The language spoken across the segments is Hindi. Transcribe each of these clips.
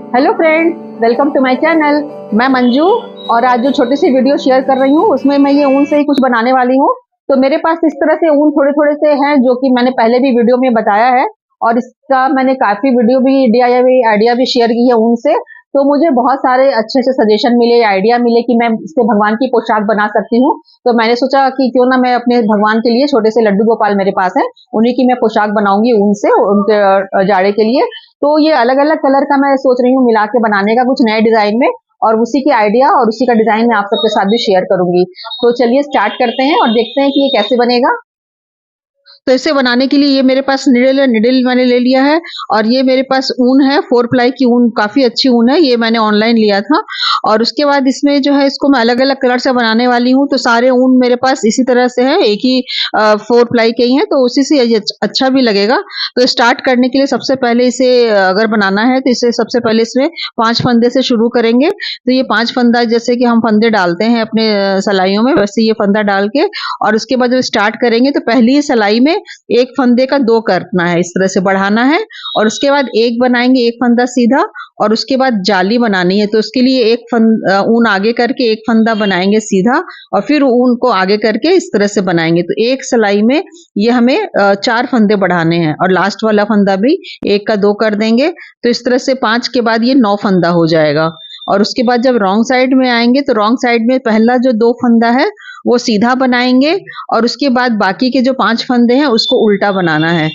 Hello friends, welcome to my channel. मैं मंजू और आज जो छोटी सी वीडियो शेयर कर रही हूँ उसमें मैं ये ऊन से ही कुछ बनाने वाली हूँ। तो मेरे पास इस तरह से ऊन थोड़े थोड़े से हैं जो कि मैंने पहले भी वीडियो में बताया है और इसका मैंने काफी वीडियो भी DIY आइडिया भी शेयर की है ऊन से। तो मुझे बहुत सारे अच्छे से सजेशन मिले, आइडिया मिले कि मैं इससे भगवान की पोशाक बना सकती हूँ। तो मैंने सोचा कि क्यों ना मैं अपने भगवान के लिए, छोटे से लड्डू गोपाल मेरे पास है, उन्हीं की मैं पोशाक बनाऊंगी ऊन से, उनके जाड़े के लिए। तो ये अलग अलग कलर का मैं सोच रही हूँ मिला के बनाने का कुछ नए डिजाइन में, और उसी की आइडिया और उसी का डिजाइन मैं आप सबके साथ भी शेयर करूंगी। तो चलिए स्टार्ट करते हैं और देखते हैं कि ये कैसे बनेगा। तो इसे बनाने के लिए ये मेरे पास निडल मैंने ले लिया है, और ये मेरे पास ऊन है, 4 प्लाई की ऊन, काफी अच्छी ऊन है, ये मैंने ऑनलाइन लिया था। और उसके बाद इसमें जो है इसको मैं अलग अलग कलर से बनाने वाली हूँ। तो सारे ऊन मेरे पास इसी तरह से है, एक ही 4 प्लाई के ही है, तो उसी से ये अच्छा भी लगेगा। तो स्टार्ट करने के लिए सबसे पहले इसे अगर बनाना है तो इसे सबसे पहले इसमें 5 फंदे से शुरू करेंगे। तो ये 5 फंदा, जैसे कि हम फंदे डालते हैं अपने सलाइयों में, वैसे ये फंदा डाल के और उसके बाद जब स्टार्ट करेंगे तो पहली ही सलाई में एक फंदे का 2 करना है, इस तरह से बढ़ाना है। और उसके बाद एक बनाएंगे, एक फंदा सीधा, और उसके बाद जाली बनानी है। तो उसके लिए एक ऊन आगे करके एक फंदा बनाएंगे सीधा, और फिर ऊन को आगे करके इस तरह से बनाएंगे। तो एक सलाई में ये हमें 4 फंदे बढ़ाने हैं, और लास्ट वाला फंदा भी एक का 2 कर देंगे। तो इस तरह से 5 के बाद ये 9 फंदा हो जाएगा। और उसके बाद जब रॉन्ग साइड में आएंगे तो रॉन्ग साइड में पहला जो 2 फंदा है वो सीधा बनाएंगे, और उसके बाद बाकी के जो 5 फंदे हैं उसको उल्टा बनाना है।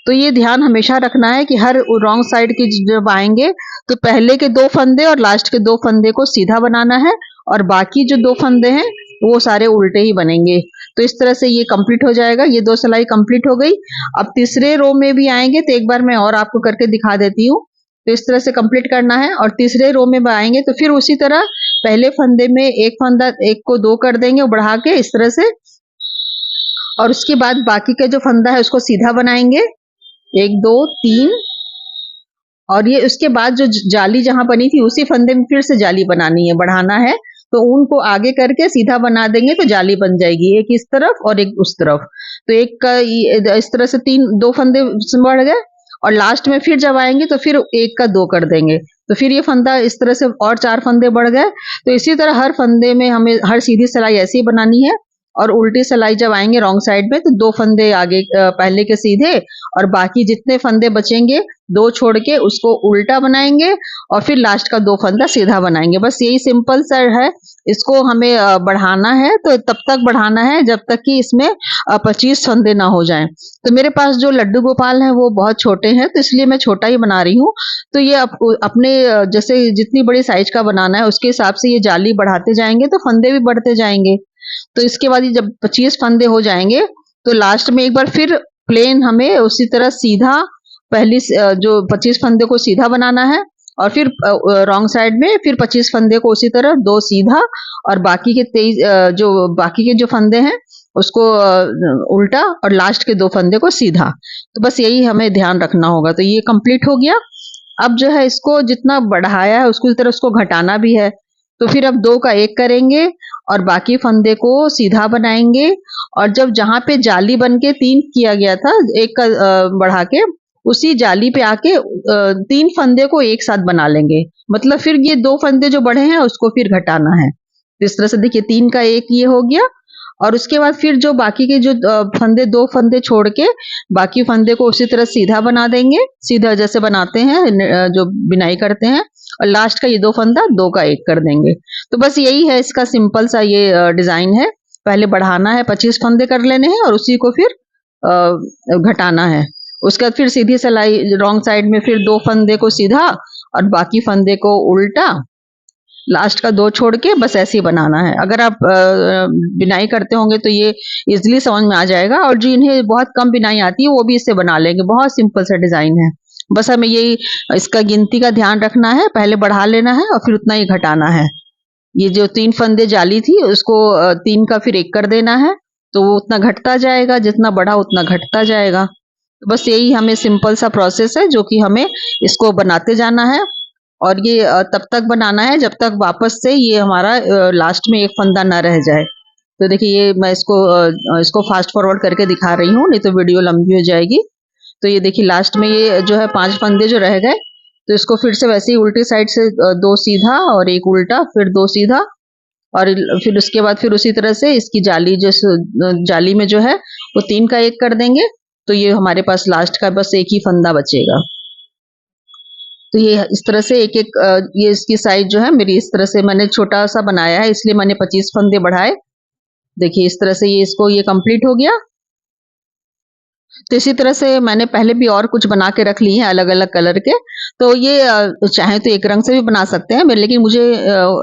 तो ये ध्यान हमेशा रखना है कि हर रॉन्ग साइड के जब आएंगे तो पहले के 2 फंदे और लास्ट के 2 फंदे को सीधा बनाना है, और बाकी जो 2 फंदे हैं वो सारे उल्टे ही बनेंगे। तो इस तरह से ये कंप्लीट हो जाएगा। ये 2 सिलाई कंप्लीट हो गई। अब तीसरे रो में भी आएंगे तो एक बार मैं और आपको करके दिखा देती हूँ। तो इस तरह से कंप्लीट करना है, और तीसरे रो में आएंगे तो फिर उसी तरह पहले फंदे में एक फंदा, एक को 2 कर देंगे बढ़ा के इस तरह से, और उसके बाद बाकी का जो फंदा है उसको सीधा बनाएंगे, 1 2 3। और ये उसके बाद जो जाली जहां बनी थी उसी फंदे में फिर से जाली बनानी है, बढ़ाना है। तो ऊन को आगे करके सीधा बना देंगे तो जाली बन जाएगी, एक इस तरफ और एक उस तरफ। तो एक का इस तरह से 2 फंदे बढ़ गए, और लास्ट में फिर जब आएंगे तो फिर एक का 2 कर देंगे। तो फिर ये फंदा इस तरह से और 4 फंदे बढ़ गए। तो इसी तरह हर फंदे में हमें हर सीधी सिलाई ऐसी ही बनानी है। और उल्टी सिलाई जब आएंगे रॉन्ग साइड में तो 2 फंदे आगे पहले के सीधे, और बाकी जितने फंदे बचेंगे 2 छोड़ के उसको उल्टा बनाएंगे, और फिर लास्ट का 2 फंदा सीधा बनाएंगे। बस यही सिंपल सा है। इसको हमें बढ़ाना है, तो तब तक बढ़ाना है जब तक कि इसमें 25 फंदे ना हो जाएं। तो मेरे पास जो लड्डू गोपाल हैं वो बहुत छोटे हैं, तो इसलिए मैं छोटा ही बना रही हूँ। तो ये अपने जैसे जितनी बड़ी साइज का बनाना है उसके हिसाब से ये जाली बढ़ाते जाएंगे तो फंदे भी बढ़ते जाएंगे। तो इसके बाद ये जब 25 फंदे हो जाएंगे तो लास्ट में एक बार फिर प्लेन हमें उसी तरह सीधा, पहली जो 25 फंदे को सीधा बनाना है, और फिर रॉन्ग साइड में फिर 25 फंदे को उसी तरह 2 सीधा, और बाकी के 23 जो फंदे हैं उसको उल्टा, और लास्ट के 2 फंदे को सीधा। तो बस यही हमें ध्यान रखना होगा। तो ये कंप्लीट हो गया। अब जो है इसको जितना बढ़ाया है उसको इस तरह उसको घटाना भी है। तो फिर अब 2 का 1 करेंगे, और बाकी फंदे को सीधा बनाएंगे। और जब जहां पे जाली बन के 3 किया गया था, 1 का बढ़ा के, उसी जाली पे आके 3 फंदे को एक साथ बना लेंगे। मतलब फिर ये 2 फंदे जो बढ़े हैं उसको फिर घटाना है। तो इस तरह से देखिए 3 का 1 ये हो गया। और उसके बाद फिर जो बाकी के जो फंदे, 2 फंदे छोड़ के बाकी फंदे को उसी तरह सीधा बना देंगे, सीधा जैसे बनाते हैं जो बिनाई करते हैं। और लास्ट का ये 2 फंदा 2 का 1 कर देंगे। तो बस यही है इसका सिंपल सा ये डिजाइन है। पहले बढ़ाना है, 25 फंदे कर लेने हैं, और उसी को फिर घटाना है। उसके बाद फिर सीधी सिलाई रॉन्ग साइड में फिर 2 फंदे को सीधा और बाकी फंदे को उल्टा, लास्ट का 2 छोड़ के बस ऐसे ही बनाना है। अगर आप बिनाई करते होंगे तो ये इजिली समझ में आ जाएगा, और जो इन्हें बहुत कम बिनाई आती है वो भी इससे बना लेंगे। बहुत सिंपल सा डिजाइन है। बस हमें यही इसका गिनती का ध्यान रखना है, पहले बढ़ा लेना है और फिर उतना ही घटाना है। ये जो 3 फंदे जाली थी उसको 3 का फिर 1 कर देना है, तो वो उतना घटता जाएगा, जितना बढ़ा उतना घटता जाएगा। तो बस यही हमें सिंपल सा प्रोसेस है जो कि हमें इसको बनाते जाना है। और ये तब तक बनाना है जब तक वापस से ये हमारा लास्ट में एक फंदा ना रह जाए। तो देखिए ये मैं इसको फास्ट फॉरवर्ड करके दिखा रही हूँ, नहीं तो वीडियो लंबी हो जाएगी। तो ये देखिए लास्ट में ये जो है 5 फंदे जो रह गए, तो इसको फिर से वैसे ही उल्टी साइड से 2 सीधा और 1 उल्टा, फिर 2 सीधा, और फिर उसके बाद फिर उसी तरह से इसकी जाली जाली में जो है वो 3 का 1 कर देंगे। तो ये हमारे पास लास्ट का बस एक ही फंदा बचेगा। तो ये इस तरह से एक एक ये इसकी साइज जो है मेरी इस तरह से मैंने छोटा सा बनाया है, इसलिए मैंने 25 फंदे बढ़ाए। देखिए इस तरह से ये इसको ये कंप्लीट हो गया। तो इसी तरह से मैंने पहले भी और कुछ बना के रख लिए हैं अलग अलग कलर के। तो ये चाहे तो एक रंग से भी बना सकते हैं, लेकिन मुझे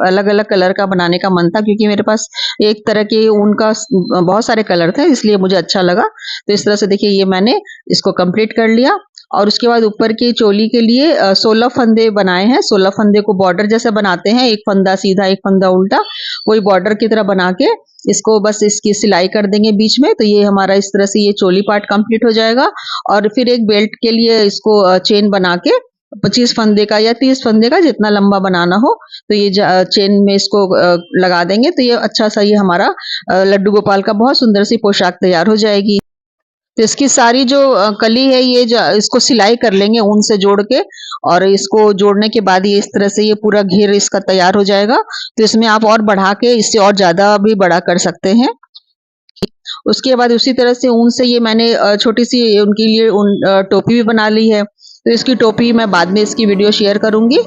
अलग अलग कलर का बनाने का मन था, क्योंकि मेरे पास एक तरह के ऊन का बहुत सारे कलर थे, इसलिए मुझे अच्छा लगा। तो इस तरह से देखिए ये मैंने इसको कंप्लीट कर लिया। और उसके बाद ऊपर की चोली के लिए 16 फंदे बनाए हैं। 16 फंदे को बॉर्डर जैसे बनाते हैं, एक फंदा सीधा एक फंदा उल्टा, वही बॉर्डर की तरह बना के इसको बस इसकी सिलाई कर देंगे बीच में। तो ये हमारा इस तरह से ये चोली पार्ट कंप्लीट हो जाएगा। और फिर एक बेल्ट के लिए इसको चेन बना के 25 फंदे का या 30 फंदे का जितना लंबा बनाना हो, तो ये चेन में इसको लगा देंगे। तो ये अच्छा सा ये हमारा लड्डू गोपाल का बहुत सुंदर सी पोशाक तैयार हो जाएगी। तो इसकी सारी जो कली है ये इसको सिलाई कर लेंगे ऊन से जोड़ के, और इसको जोड़ने के बाद ये इस तरह से ये पूरा घेर इसका तैयार हो जाएगा। तो इसमें आप और बढ़ा के इससे और ज्यादा भी बड़ा कर सकते हैं। उसके बाद उसी तरह से ऊन से ये मैंने छोटी सी उनके लिए टोपी भी बना ली है। तो इसकी टोपी मैं बाद में इसकी वीडियो शेयर करूंगी।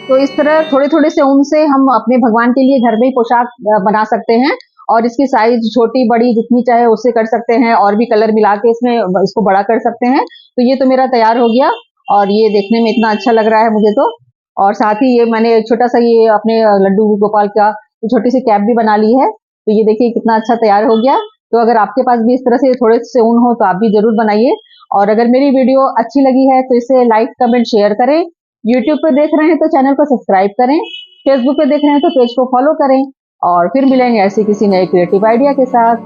तो इस तरह थोड़े थोड़े से ऊन से हम अपने भगवान के लिए घर में ही पोशाक बना सकते हैं, और इसकी साइज छोटी बड़ी जितनी चाहे उससे कर सकते हैं, और भी कलर मिला के इसमें इसको बड़ा कर सकते हैं। तो ये तो मेरा तैयार हो गया, और ये देखने में इतना अच्छा लग रहा है मुझे तो। और साथ ही ये मैंने छोटा सा ये अपने लड्डू गोपाल का छोटी सी कैप भी बना ली है। तो ये देखिए कितना अच्छा तैयार हो गया। तो अगर आपके पास भी इस तरह से थोड़े से ऊन हो तो आप भी जरूर बनाइए। और अगर मेरी वीडियो अच्छी लगी है तो इसे लाइक कमेंट शेयर करें। यूट्यूब पे देख रहे हैं तो चैनल को सब्सक्राइब करें, फेसबुक पे देख रहे हैं तो पेज को फॉलो करें। और फिर मिलेंगे ऐसी किसी नए क्रिएटिव आइडिया के साथ।